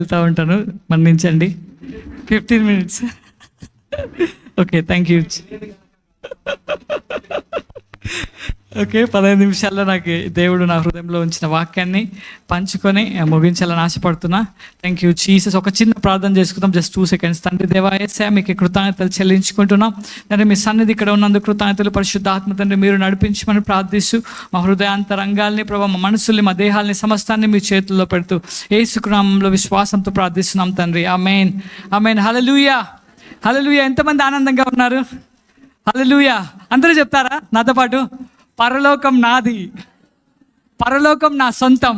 వెళ్తూ ఉంటాను, మన్నించండి. 15 minutes. Okay, thank you. Okay, 15 నిమిషాల్లో నాకు దేవుడు నా హృదయంలో ఉంచిన వాక్యాన్ని పంచుకొని ముగించాలని ఆశపడుతున్నా. Thank you Jesus. ఒక చిన్న ప్రార్థన చేసుకుందాం, జస్ట్ 2 seconds. తండ్రి దేవా యేసయ్యా, మీకు కృతజ్ఞతలు చెల్లించుకుంటున్నాం. తండ్రి మీ సన్నిధి ఇక్కడ ఉన్నందుకు కృతజ్ఞతలు. పరిశుద్ధాత్మ తండ్రి మీరు నడిపించమని ప్రార్థిస్తూ మా హృదయాంతరంగాల్ని ప్రభావ, మా మనసుల్ని, మా దేహాల్ని, సమస్తాన్ని మీ చేతుల్లో పెడుతూ యేసు నామములో విశ్వాసంతో ప్రార్థిస్తున్నాం తండ్రి. ఆమేన్, ఆమేన్. హల్లెలూయా, హల్లెలూయా. ఎంతమంది ఆనందంగా ఉన్నారు? హల్లెలూయా. అందరూ చెప్తారా నాతో పాటు? పరలోకం నాది, పరలోకం నా సొంతం,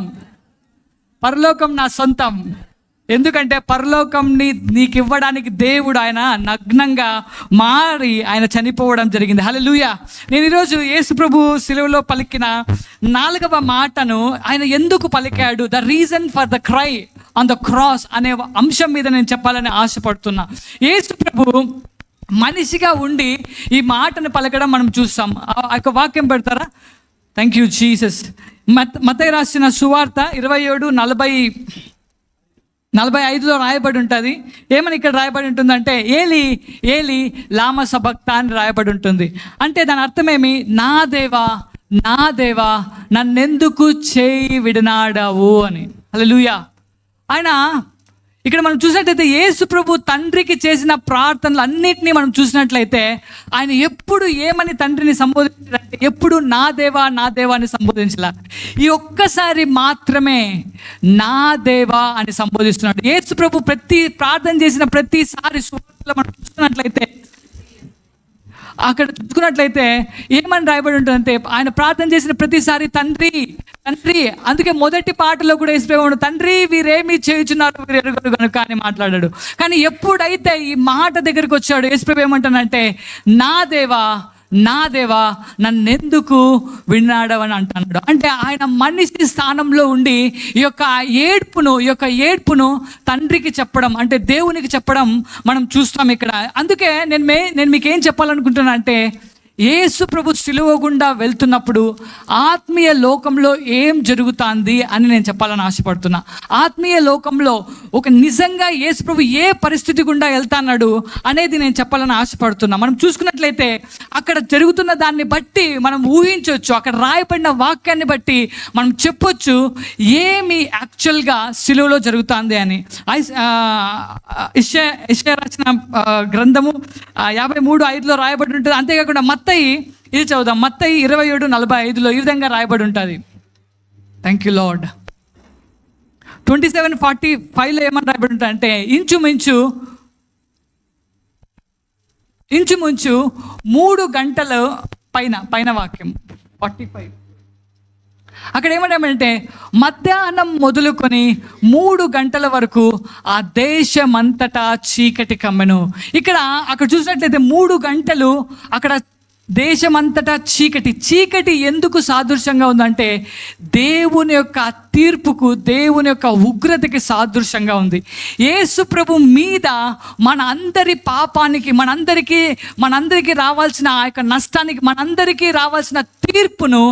పరలోకం నా సొంతం. ఎందుకంటే పరలోకం నీకు ఇవ్వడానికి దేవుడు ఆయన నగ్నంగా మారి ఆయన చనిపోవడం జరిగింది. హల్లెలూయా. నేను ఈరోజు యేసు ప్రభు సిలువలో పలికిన 4వ మాటను ఆయన ఎందుకు పలికాడు, the reason for the cry on the cross అనే అంశం మీద నేను చెప్పాలని ఆశపడుతున్నా. యేసు ప్రభు మనిషిగా ఉండి ఈ మాటను పలకడం మనం చూస్తాం. ఆ యొక్క వాక్యం పెడతారా? Thank you Jesus. మత్తయి రాసిన సువార్త 27:45లో రాయబడి ఉంటుంది. ఏమని ఇక్కడ రాయబడి ఉంటుందంటే, ఏలి ఏలి లామ సబక్తా అని రాయబడి ఉంటుంది. అంటే దాని అర్థమేమి? నా దేవా, నా దేవా, నన్నెందుకు చేయి విడనాడావు అని. హల్లెలూయా. ఆయన ఇక్కడ మనం చూసినట్లయితే యేసు ప్రభు తండ్రికి చేసిన ప్రార్థనలు అన్నిటినీ మనం చూసినట్లయితే ఆయన ఎప్పుడు ఏమని తండ్రిని సంబోధించారంటే, ఎప్పుడు నా దేవా, నా దేవా అని సంబోధించాల. ఈ ఒక్కసారి మాత్రమే నా దేవా అని సంబోధిస్తున్నాడు. యేసు ప్రభు ప్రార్థన చేసిన ప్రతిసారి సువార్తలో మనం చూసినట్లయితే, అక్కడ చూసుకున్నట్లయితే ఏమని రాయబడి ఉంటుందంటే, ఆయన ప్రార్థన చేసిన ప్రతిసారి తండ్రి తండ్రి. అందుకే మొదటి పాటలో కూడా యేసుప్రభు తండ్రి వీరేమి చేయుచున్నారు వీరు ఎరుగరు కనుక అని మాట్లాడాడు. కానీ ఎప్పుడైతే ఈ మాట దగ్గరికి వచ్చాడు, యేసుప్రభు ఏమంటానంటే, నా దేవా, నా దేవా, నన్నెందుకు విన్నాడవని అంటున్నాడు. అంటే ఆయన మనిషి స్థానంలో ఉండి ఈ యొక్క ఏడ్పును తండ్రికి చెప్పడం, అంటే దేవునికి చెప్పడం మనం చూస్తాం ఇక్కడ. అందుకే నేను మీకు ఏం చెప్పాలనుకుంటున్నా అంటే, యేసు ప్రభు సిలువ గుండా వెళ్తున్నప్పుడు ఆత్మీయ లోకంలో ఏం జరుగుతుంది అని నేను చెప్పాలని ఆశపడుతున్నా. ఆత్మీయ లోకంలో ఒక నిజంగా యేసు ప్రభు ఏ పరిస్థితి గుండా వెళ్తాన్నాడు అనేది నేను చెప్పాలని ఆశపడుతున్నా. మనం చూసుకున్నట్లయితే అక్కడ జరుగుతున్న దాన్ని బట్టి మనం ఊహించవచ్చు, అక్కడ రాయబడిన వాక్యాన్ని బట్టి మనం చెప్పొచ్చు ఏమి యాక్చువల్గా సిలువలో జరుగుతుంది అని. యెషయా రాసిన గ్రంథము 53:5లో రాయబడి ఉంటుంది. అంతేకాకుండా మత్తయి, ఇది చదువుదాం, మత్తయి 27:45లో ఈ విధంగా రాయబడి ఉంటుంది. Thank you lord. 27:45లో ఏమని రాయబడి ఉంటుంది అంటే, ఇంచుమించు 3 గంటల పైన వాక్యం 45. అక్కడ ఏమంటామంటే, మధ్యాహ్నం మొదలుకొని 3 గంటల వరకు ఆ దేశమంతటా చీకటి కమ్మెను. అక్కడ చూసినట్లయితే 3 గంటలు అక్కడ దేశమంతటా చీకటి ఎందుకు సాదృశ్యంగా ఉందంటే, దేవుని యొక్క తీర్పుకు, దేవుని యొక్క ఉగ్రతకి సాదృశ్యంగా ఉంది. యేసు ప్రభు మీద మన అందరి పాపానికి, మనందరికీ రావాల్సిన ఆ యొక్క నష్టానికి, మనందరికీ రావాల్సిన తీర్పును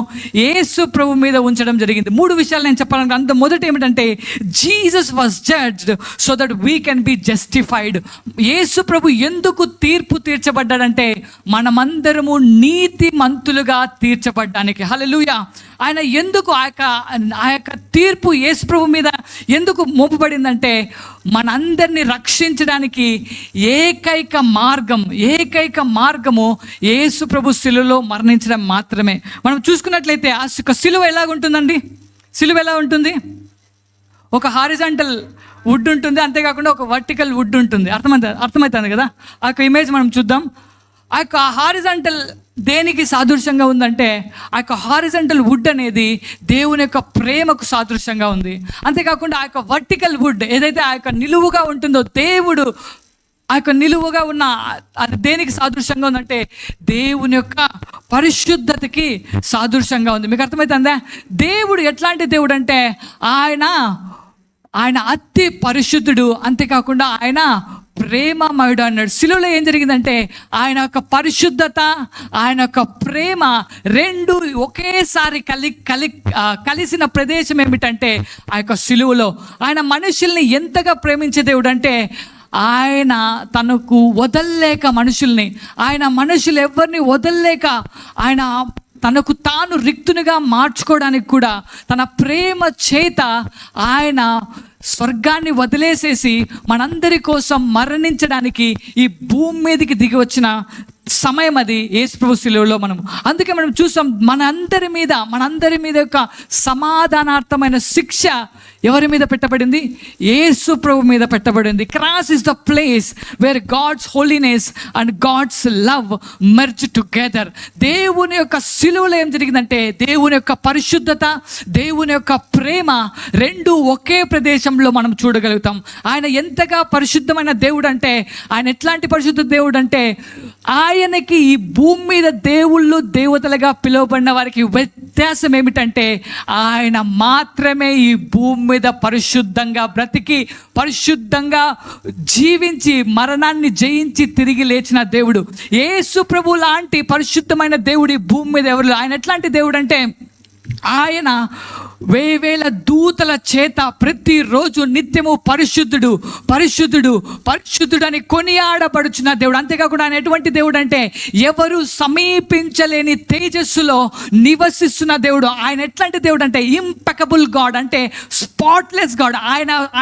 యేసు ప్రభు మీద ఉంచడం జరిగింది. 3 విషయాలు నేను చెప్పాలనుకుంటున్నాను. మొదటి ఏమిటంటే, Jesus was judged so that we can be justified. యేసు ప్రభు ఎందుకు తీర్పు తీర్చబడ్డాడంటే, మనమందరము నీతిమంతులుగా తీర్చబడ్డానికి. హల్లెలూయా. ఆయన ఎందుకు ఆ యొక్క తీర్పు యేసు ప్రభు మీద ఎందుకు మోపబడిందంటే, మనందరినీ రక్షించడానికి ఏకైక మార్గము యేసు ప్రభు సిలువలో మరణించడం మాత్రమే. మనం చూసుకున్నట్లయితే ఆ సిలువ ఎలాగుంటుందండి? సిలువ ఎలా ఉంటుంది? ఒక హారిజాంటల్ వుడ్ ఉంటుంది, అంతేకాకుండా ఒక వర్టికల్ వుడ్ ఉంటుంది. అర్థమవుతుంది కదా? ఆ యొక్క ఇమేజ్ మనం చూద్దాం. ఆ యొక్క హారిజాంటల్ దేనికి సాదృశ్యంగా ఉందంటే, ఆ యొక్క హారిజాంటల్ వుడ్ అనేది దేవుని యొక్క ప్రేమకు సాదృశ్యంగా ఉంది. అంతేకాకుండా ఆ యొక్క వర్టికల్ వుడ్ ఏదైతే ఆ యొక్క నిలువుగా ఉంటుందో, దేవుడు ఆ యొక్క నిలువుగా ఉన్న అది దేనికి సాదృశ్యంగా ఉందంటే, దేవుని యొక్క పరిశుద్ధతకి సాదృశ్యంగా ఉంది. మీకు అర్థమవుతుందా? దేవుడు ఎట్లాంటి దేవుడు అంటే, ఆయన అతి పరిశుద్ధుడు. అంతేకాకుండా ఆయన ప్రేమమయుడు అన్నాడు. సిలువలో ఏం జరిగిందంటే ఆయన యొక్క పరిశుద్ధత, ఆయన యొక్క ప్రేమ రెండు ఒకేసారి కలిసిన ప్రదేశం ఏమిటంటే ఆ యొక్క సిలువలో. ఆయన మనుషుల్ని ఎంతగా ప్రేమించే దేవుడు అంటే ఆయన తనకు వదల్లేక మనుషుల్ని, ఆయన మనుషులు ఎవరిని వదల్లేక ఆయన తనకు తాను రిక్తునిగా మార్చుకోవడానికి కూడా తన ప్రేమ చేత ఆయన స్వర్గాన్ని వదిలేసేసి మనందరి కోసం మరణించడానికి ఈ భూమి మీదకి దిగి వచ్చిన సమయం అది యేసుప్రభు శిలువలో అందుకే మనం చూసాం మనందరి మీద యొక్క సమాధానార్థమైన శిక్ష ఎవరి మీద పెట్టబడింది? యేసు ప్రభు మీద పెట్టబడింది. Cross is the place where God's holiness and God's love merge together. దేవుని యొక్క శిలువలో ఏం జరిగిందంటే దేవుని యొక్క పరిశుద్ధత, దేవుని యొక్క ప్రేమ రెండు ఒకే ప్రదేశంలో మనం చూడగలుగుతాం. ఆయన ఎంతగా పరిశుద్ధమైన దేవుడు అంటే, ఆయన ఎట్లాంటి పరిశుద్ధ దేవుడు అంటే, ఆయనకి ఈ భూమి మీద దేవుళ్ళు దేవతలుగా పిలువబడిన వారికి వ్యత్యాసం ఏమిటంటే ఆయన మాత్రమే ఈ భూమి మీద పరిశుద్ధంగా బ్రతికి పరిశుద్ధంగా జీవించి మరణాన్ని జయించి తిరిగి లేచిన దేవుడు. యేసు ప్రభు లాంటి పరిశుద్ధమైన దేవుడు ఈ భూమి మీద ఎవరు? ఆయన ఎట్లాంటి దేవుడు అంటే ఆయన వేవేల దూతల చేత ప్రతిరోజు నిత్యము పరిశుద్ధుడు పరిశుద్ధుడు పరిశుద్ధుడు అని కొనియాడబడుచున్న దేవుడు. అంతేకాకుండా ఆయన ఎటువంటి దేవుడు అంటే ఎవరు సమీపించలేని తేజస్సులో నివసిస్తున్న దేవుడు. ఆయన ఎట్లాంటి దేవుడు అంటే ఇంపెకబుల్ గాడ్, అంటే స్పాట్లెస్ గాడ్.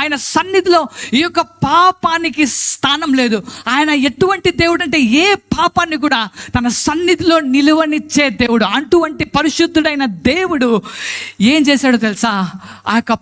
ఆయన సన్నిధిలో ఈ యొక్క పాపానికి స్థానం లేదు. ఆయన ఎటువంటి దేవుడు అంటే ఏ పాపాన్ని కూడా తన సన్నిధిలో నిలువనిచ్చే దేవుడు. అటువంటి పరిశుద్ధుడైన దేవుడు ఏం చేశాడు తెలుసా? ఆ యొక్క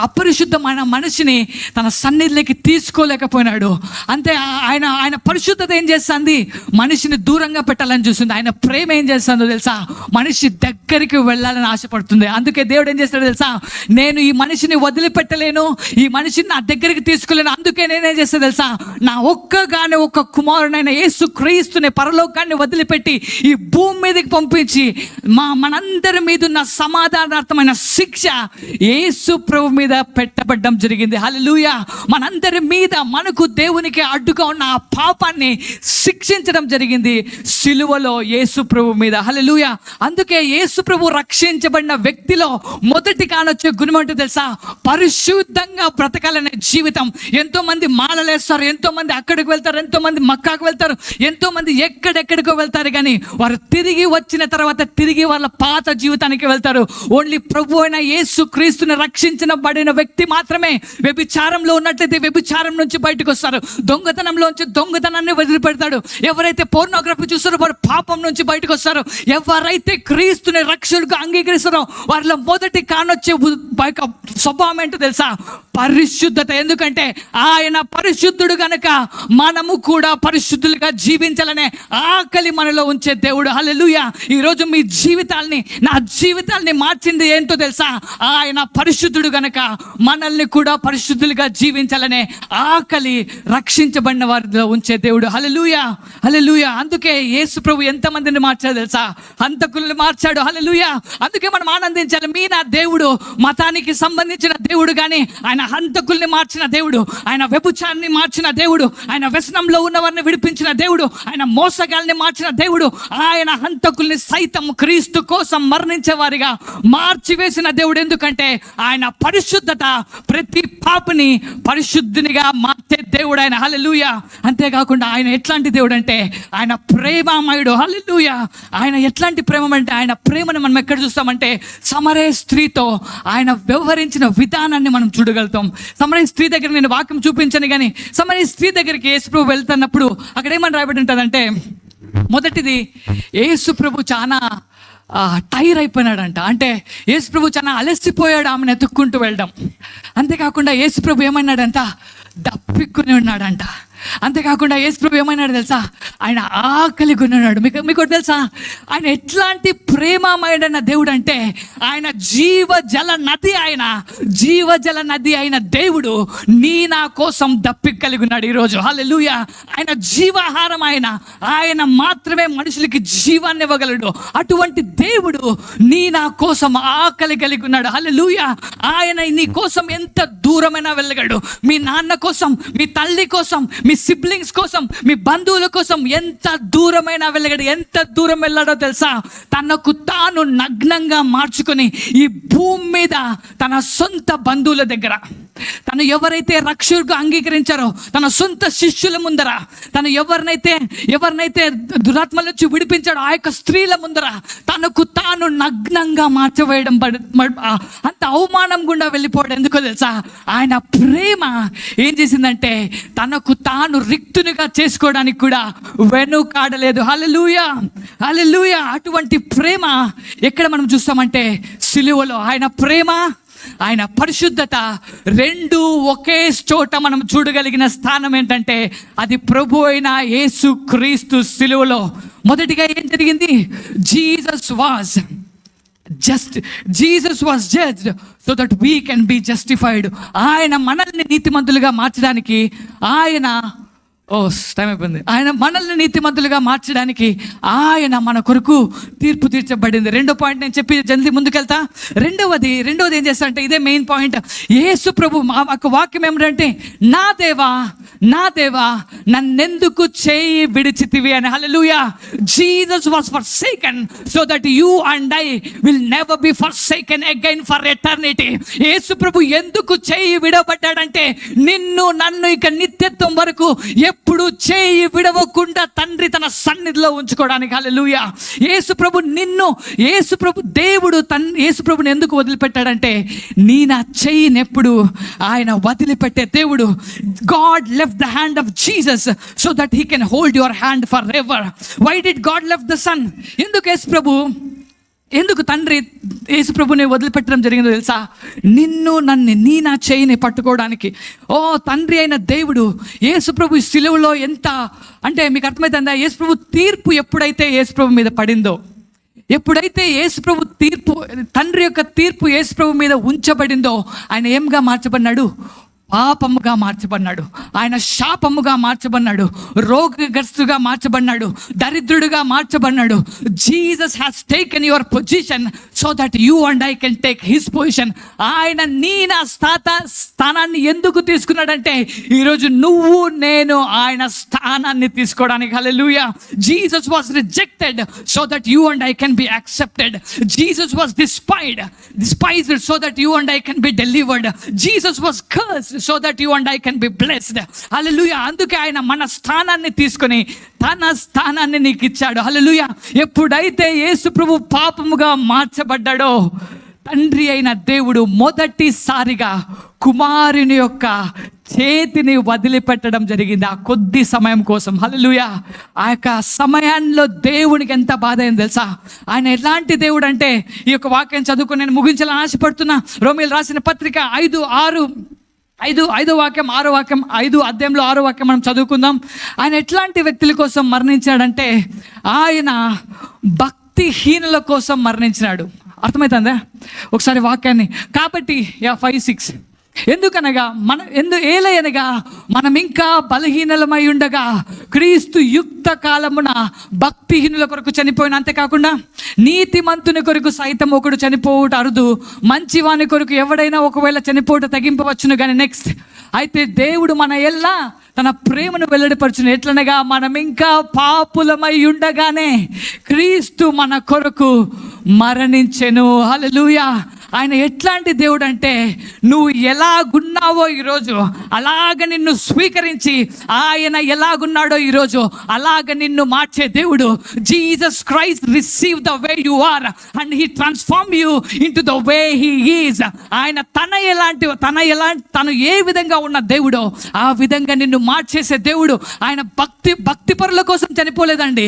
అపరిశుద్ధమైన మనిషిని తన సన్నిధిలోకి తీసుకోలేకపోయినాడు. అంతే, ఆయన పరిశుద్ధత ఏం చేస్తుంది? మనిషిని దూరంగా పెట్టాలని చూస్తుంది. ఆయన ప్రేమ ఏం చేస్తుందో తెలుసా? మనిషి దగ్గరికి వెళ్ళాలని ఆశపడుతుంది. అందుకే దేవుడు ఏం చేస్తాడో తెలుసా? నేను ఈ మనిషిని వదిలిపెట్టలేను, ఈ మనిషిని నా దగ్గరికి తీసుకోలేను, అందుకే నేనేం చేస్తా తెలుసా? నా ఒక్క కుమారునైన యేసు క్రీస్తుని పరలోకాన్ని వదిలిపెట్టి ఈ భూమి మీదకి పంపించి మనందరి మీద ఉన్న సమాధానార్థమైన శిక్ష యేసు ప్రభు మీద పెట్టబడ్డం జరిగింది. హల్లెలూయా. మనందరి మీద మనకు దేవునికి అడ్డుగా ఉన్న ఆ పాపాన్ని శిక్షించడం జరిగింది సిలువలో యేసు ప్రభు మీద. హల్లెలూయా. అందుకే యేసు ప్రభు రక్షించబడిన వ్యక్తిలో మొదటి కానొచ్చే గుణం ఏంటో తెలుసా? పరిశుద్ధంగా బ్రతకాలనే జీవితం. ఎంతో మంది మాలలేస్తారు, ఎంతో మంది అక్కడికి వెళ్తారు, ఎంతో మంది మక్కాకు వెళ్తారు, ఎంతో మంది ఎక్కడెక్కడికో వెళ్తారు. కానీ వారు తిరిగి వచ్చిన తర్వాత తిరిగి వాళ్ళ పాత జీవితానికి వెళ్తారు. ఓన్లీ ప్రభు అయిన యేసు క్రీస్తుని రక్షించబడిన వ్యక్తి మాత్రమే వ్యభిచారంలో ఉన్నట్లయితే వ్యభిచారం నుంచి బయటకు వస్తారు, దొంగతనంలోంచి దొంగతనాన్ని వదిలిపెడతాడు. ఎవరైతే పోర్నోగ్రఫీ చూస్తారో వారు పాపం నుంచి బయటకు వస్తారు. ఎవరైతే క్రీస్తుని రక్షకులుగా అంగీకరిస్తారో వారిలో మొదటి కానొచ్చే స్వభావం ఏంటో తెలుసా? పరిశుద్ధత. ఎందుకంటే ఆయన పరిశుద్ధుడు గనక మనము కూడా పరిశుద్ధులుగా జీవించాలనే ఆకలి మనలో ఉంచే దేవుడు. హల్లెలూయా. ఈరోజు మీ జీవితాల్ని, నా జీవితాల్ని మార్చింది ఏంటో తెలుసా? ఆయన పరిశుద్ధుడు గనక మనల్ని కూడా పరిశుద్ధులుగా జీవించాలనే ఆకలి రక్షించబడిన వారిలో ఉంచే దేవుడు. హల్లెలూయా, హల్లెలూయా. అందుకే యేసు ప్రభు ఎంతమందిని మార్చాడు తెలుసా? హంతకుల్ని మార్చాడు. హల్లెలూయా. అందుకే మనం ఆనందించాలి. నా దేవుడు మతానికి సంబంధించిన దేవుడు కానీ ఆయన హంతకుల్ని మార్చిన దేవుడు, ఆయన వ్యభిచారాన్ని మార్చిన దేవుడు, ఆయన వ్యసనంలో ఉన్నవారిని విడిపించిన దేవుడు, ఆయన మోసగాల్ని మార్చిన దేవుడు, ఆయన హంతకుల్ని సైతం క్రీస్తు కోసం మరణించే వారిగా మార్చివేసిన దేవుడు. ఎందుకంటే ఆయన పరిశుద్ధత ప్రతి పాపని పరిశుద్ధునిగా మార్చే దేవుడు ఆయన. హల్లెలూయా. అంతేకాకుండా ఆయన ఎట్లాంటి దేవుడు అంటే ఆయన ప్రేమమయుడు. హల్లెలూయా. ఆయన ఎట్లాంటి ప్రేమ అంటే ఆయన ప్రేమను మనం ఎక్కడ చూస్తామంటే సమరయ స్త్రీతో ఆయన వ్యవహరించిన విధానాన్ని మనం చూడగలుగుతాం. సమరయ స్త్రీ దగ్గర నేను వాక్యం చూపించను, కానీ సమరయ స్త్రీ దగ్గరికి యేసు ప్రభు వెళ్తున్నప్పుడు అక్కడ ఏమని రాయబడి ఉంటుందంటే, మొదటిది యేసు ప్రభు చాలా టైర్ అయిపోయినాడంట. అంటే యేసు ప్రభు చాలా అలసిపోయాడు ఆమెను ఎత్తుక్కుంటూ వెళ్ళడం. అంతేకాకుండా యేసు ప్రభు ఏమన్నాడంట? దప్పిక్కుని ఉన్నాడంట. అంతేకాకుండా యేసు ప్రభు ఏమైనాడు తెలుసా, ఆయన ఆకలి కొన్నాడు. మీకు తెలుసా ఆయన ఎట్లాంటి ప్రేమమయుడైన దేవుడు అంటే, ఆయన జీవజల నది, అయిన దేవుడు నా కోసం దప్పిక కలిగి ఉన్నాడు ఈరోజు. హల్లెలూయా. ఆయన జీవాహారం, ఆయన మాత్రమే మనుషులకి జీవాన్ని ఇవ్వగలడు. అటువంటి దేవుడు నా కోసం ఆకలి కలిగి ఉన్నాడు. హల్లెలూయా. ఆయన నీ కోసం ఎంత దూరమైనా వెళ్ళగలడు. మీ నాన్న కోసం, మీ తల్లి కోసం, మీ సిబ్లింగ్స్ కోసం, మీ బంధువుల కోసం ఎంత దూరమైనా వెళ్ళగలడు. ఎంత దూరం వెళ్ళాడో తెలుసా, తనకు తాను నగ్నంగా మార్చుకొని ఈ భూమి మీద తన సొంత బంధువుల దగ్గర, తను ఎవరైతే రక్షకుడిగా అంగీకరించారో తన సొంత శిష్యుల ముందర, తను ఎవరినైతే దురాత్మల నుంచి విడిపించాడో ఆ యొక్క స్త్రీల ముందర తనకు తాను నగ్నంగా మార్చవేయడం, అంత అవమానం గుండా వెళ్ళిపోవడం ఎందుకో తెలుసా, ఆయన ప్రేమ ఏం చేసిందంటే తనకు తాను రిక్తునిగా చేసుకోవడానికి కూడా వెనుకాడలేదు. హల్లెలూయా, హల్లెలూయా. అటువంటి ప్రేమ ఎక్కడ మనం చూస్తామంటే సిలువలో. ఆయన ప్రేమ, ఆయన పరిశుద్ధత రెండు ఒకే చోట మనం చూడగలిగిన స్థానం ఏంటంటే అది ప్రభు అయిన యేసు క్రీస్తు సిలువలో. మొదటిగా ఏం జరిగింది, Jesus was judged so that we can be justified. ఆయన మనల్ని నీతిమంతులుగా మార్చడానికి, టైం అయిపోయింది. ఆయన మనల్ని నీతిమంతులుగా మార్చడానికి ఆయన మన కొరకు తీర్పు తీర్చబడింది. రెండో పాయింట్ నేను చెప్పి జల్దీ ముందుకెళ్తా. రెండవది ఏం చేస్తా అంటే ఇదే మెయిన్ పాయింట్. యేసు ప్రభు ఒక వాక్యం ఏమిటంటే, నా దేవా నన్నెందుకు చేయి విడిచితివి అని. హల్లెలూయా. Jesus was forsaken so that you and I will never be forsaken again for eternity. యేసు ప్రభు ఎందుకు చేయి విడవబడ్డాడంటే నిన్ను నన్ను ఇక నిత్యత్వం వరకు ఎప్పుడు చేయి విడవకుండా తండ్రి తన సన్నిధిలో ఉంచుకోవడానికి. హల్లెలూయా. యేసు ప్రభు దేవుడు యేసు ప్రభుని ఎందుకు వదిలిపెట్టాడంటే నా చేయిని ఎప్పుడు ఆయన వదిలిపెట్టే దేవుడు. God left the hand of Jesus so that he can hold your hand forever. Why did God left the son? ఎందుకు తండ్రి యేసు ప్రభుని వదిలిపెట్టడం జరిగిందో తెలుసా, నా చేయిని పట్టుకోవడానికి. తండ్రి అయిన దేవుడు యేసు ప్రభు సిలువలో ఎంత అంటే మీకు అర్థమవుతుందా, యేసు ప్రభు తీర్పు ఎప్పుడైతే యేసు ప్రభు మీద పడిందో, ఎప్పుడైతే యేసు ప్రభు తీర్పు, తండ్రి యొక్క తీర్పు యేసు ప్రభు మీద ఉంచబడిందో, ఆయన ఏంగా మార్చబడినాడు, పాపముగా మార్చబడినాడు. ఆయన శాపముగా మార్చబడినాడు, రోగగ్రస్తుగా మార్చబడినాడు, దరిద్రుడిగా మార్చబడినాడు. Jesus has taken your position so that you and I can take his position. ఆయన నా స్థానాన్ని ఎందుకు తీసుకున్నాడంటే ఈరోజు నువ్వు నేను ఆయన స్థానాన్ని తీసుకోవడానికి. హల్లెలూయా. Jesus was rejected so that you and I can be accepted. Jesus was despised so that you and I can be delivered. Jesus was cursed so that you and I can be blessed. హల్లెలూయా. అందుకే ఆయన మన స్థానాన్ని తీసుకొని తన స్థానాన్ని నీకు ఇచ్చాడు. హల్లెలూయా. ఎప్పుడైతే యేసు ప్రభు పాపముగా మార్చబడ్డాడో తండ్రి అయిన దేవుడు మొదటిసారిగా కుమారుని యొక్క చేతిని వదిలిపెట్టడం జరిగింది ఆ కొద్ది సమయం కోసం. హల్లెలూయా. ఆ యొక్క సమయంలో దేవునికి ఎంత బాధ అయింది తెలుసా. ఆయన ఎలాంటి దేవుడు అంటే, ఈ యొక్క వాక్యం చదువుకొని నేను ముగించాలని ఆశపడుతున్నా. రోమీయులు రాసిన పత్రిక 5 వాక్యం 6 వాక్యం 5 అధ్యాయంలో 6 వాక్యం మనం చదువుకుందాం. ఆయన ఎట్లాంటి వ్యక్తుల కోసం మరణించాడంటే ఆయన భక్తిహీనుల కోసం మరణించినాడు. అర్థమవుతుందా ఒకసారి వాక్యాన్ని? కాబట్టి 5-6 ఎందుకనగా ఏలయనగా మనం ఇంకా బలహీనలమై ఉండగా క్రీస్తు యుక్త కాలమున భక్తిహీనుల కొరకు చనిపోయిన, అంతేకాకుండా నీతిమంతుని కొరకు సైతం ఒకడు చనిపోవుట అరుదు, మంచివాని కొరకు ఎవడైనా ఒకవేళ చనిపోవుట తగ్గింపవచ్చును. కానీ నెక్స్ట్ అయితే దేవుడు మన ఎల్లా తన ప్రేమను వెల్లడిపరచును. ఎట్లనగా మనం ఇంకా పాపులమై ఉండగానే క్రీస్తు మన కొరకు మరణించెను. హల్లెలూయా. ఆయన ఎట్లాంటి దేవుడు అంటే నువ్వు ఎలాగున్నావో ఈరోజు అలాగ నిన్ను స్వీకరించి, ఆయన ఎలాగున్నాడో ఈరోజు అలాగ నిన్ను మార్చే దేవుడు. Jesus Christ receive the way you are and he transform you into the way he is. ఆయన తను ఏ విధంగా ఉన్న దేవుడో ఆ విధంగా నిన్ను మార్చేసే దేవుడు. ఆయన భక్తి పరుల కోసం చనిపోలేదండి.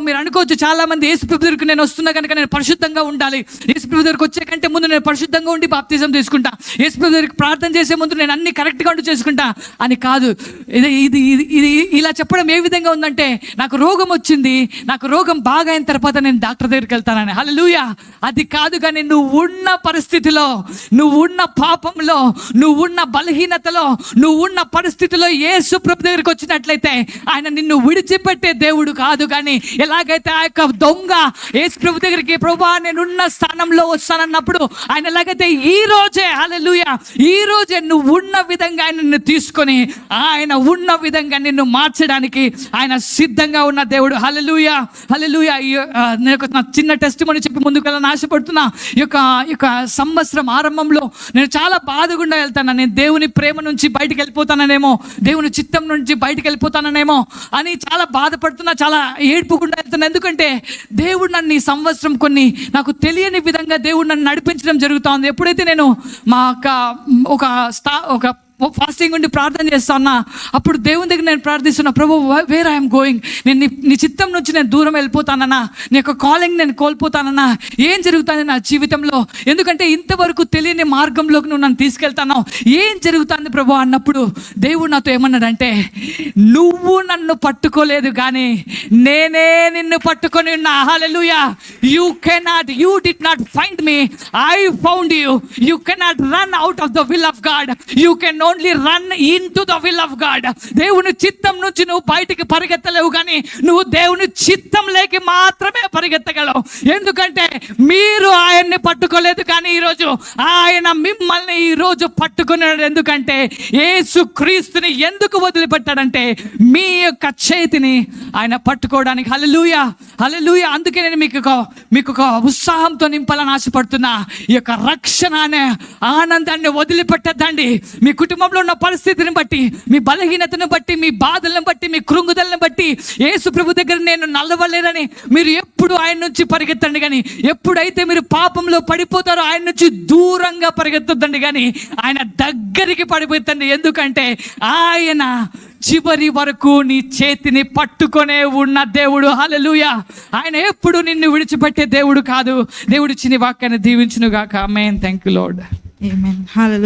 మీరు అనుకోవచ్చు చాలా మంది యేసు ప్రభు దగ్గరికి నేను వస్తున్నా కనుక నేను పరిశుద్ధంగా ఉండాలి, యేసు ప్రభు దగ్గరికి వచ్చే కంటే ముందు నేను పరిశుద్ధంగా ఉండి బాప్తిజం తీసుకుంటా, యేసు ప్రభు దగ్గరికి ప్రార్థన చేసే ముందు నేను అన్ని కరెక్ట్గా ఉండి చేసుకుంటా అని కాదు. ఇది ఇలా చెప్పడం ఏ విధంగా ఉందంటే, నాకు రోగం వచ్చింది, నాకు రోగం బాగా అయిన తర్వాత నేను డాక్టర్ దగ్గరికి వెళ్తానని. హల్లెలూయా. అది కాదు. కానీ నువ్వు ఉన్న పరిస్థితిలో, నువ్వు ఉన్న పాపంలో, నువ్వు ఉన్న బలహీనతలో, నువ్వు ఉన్న పరిస్థితిలో యేసు ప్రభు దగ్గరికి వచ్చినట్లయితే ఆయన నిన్ను విడిచిపెట్టే దేవుడు కాదు. కానీ ఎలాగైతే ఆ యొక్క దొంగ యేసు ప్రభు దగ్గరికి ప్రభువా నేనున్న స్థానంలో వస్తానన్నప్పుడు ఆయన ఎలాగైతే ఈ రోజే, హల్లెలూయా, ఈ రోజే నువ్వు ఉన్న విధంగా ఆయన నిన్ను తీసుకొని ఆయన ఉన్న విధంగా నిన్ను మార్చడానికి ఆయన సిద్ధంగా ఉన్న దేవుడు. హల్లెలూయా, హల్లెలూయా. నేను నా చిన్న టెస్టిమనీ చెప్పి ముందుకు వెళ్ళాలని ఆశపడుతున్నా. ఈ యొక్క సంవత్సరం ఆరంభంలో నేను చాలా బాధగుండా వెళ్తాను. నేను దేవుని ప్రేమ నుంచి బయటకు వెళ్ళిపోతాననేమో, దేవుని చిత్తం నుంచి బయటకు వెళ్ళిపోతాననేమో అని చాలా బాధపడుతున్నా, చాలా ఏడ్పుకుండా వెళ్తాను. ఎందుకంటే దేవుడు నన్ను ఈ సంవత్సరం కొన్ని నాకు తెలియని విధంగా దేవుడు నన్ను నడిపించడం జరుగుతూ ఉంది. ఎప్పుడైతే నేను మా ఒక ఫాస్టింగ్ ఉండి ప్రార్థన చేస్తానా, అప్పుడు దేవుని దగ్గర నేను ప్రార్థిస్తున్నా, ప్రభు వేర్ ఐఎమ్ గోయింగ్, నేను నీ చిత్తం నుంచి నేను దూరం వెళ్ళిపోతానన్నా, నీ యొక్క కాలింగ్ నేను కోల్పోతానన్నా, ఏం జరుగుతుంది నా జీవితంలో, ఎందుకంటే ఇంతవరకు తెలియని మార్గంలోకి నువ్వు నన్ను తీసుకెళ్తాను, ఏం జరుగుతుంది ప్రభు అన్నప్పుడు దేవుడు నాతో ఏమన్నాడంటే, నువ్వు నన్ను పట్టుకోలేదు కానీ నేనే నిన్ను పట్టుకొని ఉన్నా. హల్లెలూయా. You did not find me, I found you. You cannot run out of the will of God, you can only run into the will of God. దేవుని చిత్తం నుంచి నువ్వు బయటికి పరిగెత్తలేవు, కానీ నువ్వు దేవుని చిత్తం లేకి మాత్రమే పరిగెత్తగలవు. ఎందుకంటే మీరు ఆయన్ని పట్టుకోలేదు, కానీ ఈరోజు ఆయన మిమ్మల్ని ఈరోజు పట్టుకున్నాడు. ఎందుకంటే యేసు క్రీస్తుని ఎందుకు వదిలిపెట్టాడంటే మీ యొక్క చేతిని ఆయన పట్టుకోవడానికి. హల్లెలూయా, హల్లెలూయా. అందుకే నేను మీకు ఒక ఉత్సాహంతో నింపాలని ఆశపడుతున్నా. ఈ యొక్క రక్షణ అనే ఆనందాన్ని వదిలిపెట్టద్దండి. మీ కుటుంబంలో ఉన్న పరిస్థితిని బట్టి, మీ బలహీనతను బట్టి, మీ బాధలను బట్టి, మీ కృంగుదలను బట్టి యేసు ప్రభు దగ్గర నేను నల్లవలేనని మీరు ఎప్పుడు ఆయన నుంచి పరిగెత్తండి. కానీ ఎప్పుడైతే మీరు పాపంలో పడిపోతారో ఆయన నుంచి దూరంగా పరిగెత్తొద్దండి, కానీ ఆయన దగ్గరికి పడిపోతండి. ఎందుకంటే ఆయన చివరి వరకు నీ చేతిని పట్టుకొనే ఉన్న దేవుడు. హల్లెలూయా. ఆయన ఎప్పుడు నిన్ను విడిచిపెట్టే దేవుడు కాదు. దేవుడు ఇచ్చిన వాక్యాన్ని దీవించును గాక. ఆమేన్. Thank you Lord. ఆమేన్. హల్లెలూయా.